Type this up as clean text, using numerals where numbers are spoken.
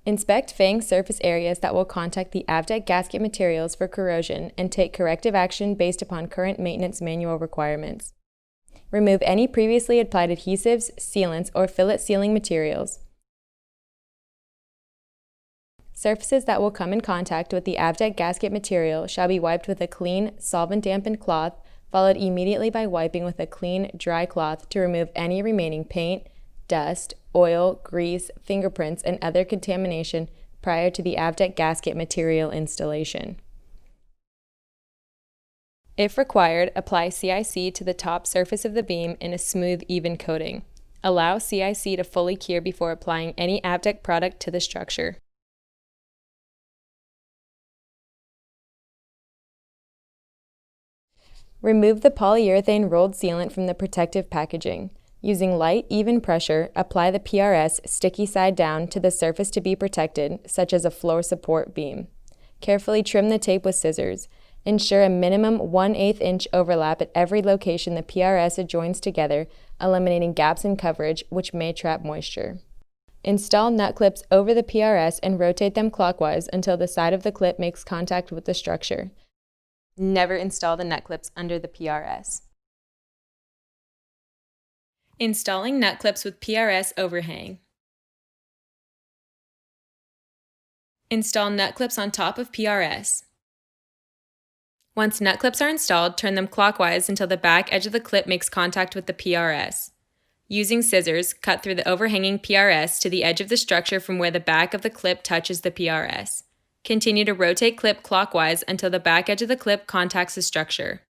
Inspect faying surface areas that will contact the Av-DEC gasket materials for corrosion and take corrective action based upon current maintenance manual requirements. Remove any previously applied adhesives, sealants, or fillet sealing materials. Surfaces that will come in contact with the Av-DEC gasket material shall be wiped with a clean, solvent-dampened cloth, followed immediately by wiping with a clean, dry cloth to remove any remaining paint, dust, oil, grease, fingerprints, and other contamination prior to the Av-DEC gasket material installation. If required, apply CIC to the top surface of the beam in a smooth, even coating. Allow CIC to fully cure before applying any Av-DEC product to the structure. Remove the polyurethane rolled sealant from the protective packaging. Using light, even pressure, apply the PRS sticky side down to the surface to be protected, such as a floor support beam. Carefully trim the tape with scissors. Ensure a minimum 1/8 inch overlap at every location the PRS adjoins together, eliminating gaps in coverage, which may trap moisture. Install nut clips over the PRS and rotate them clockwise until the side of the clip makes contact with the structure. Never install the nut clips under the PRS. Installing nut clips with PRS overhang. Install nut clips on top of PRS. Once nut clips are installed, turn them clockwise until the back edge of the clip makes contact with the PRS. Using scissors, cut through the overhanging PRS to the edge of the structure from where the back of the clip touches the PRS. Continue to rotate clip clockwise until the back edge of the clip contacts the structure.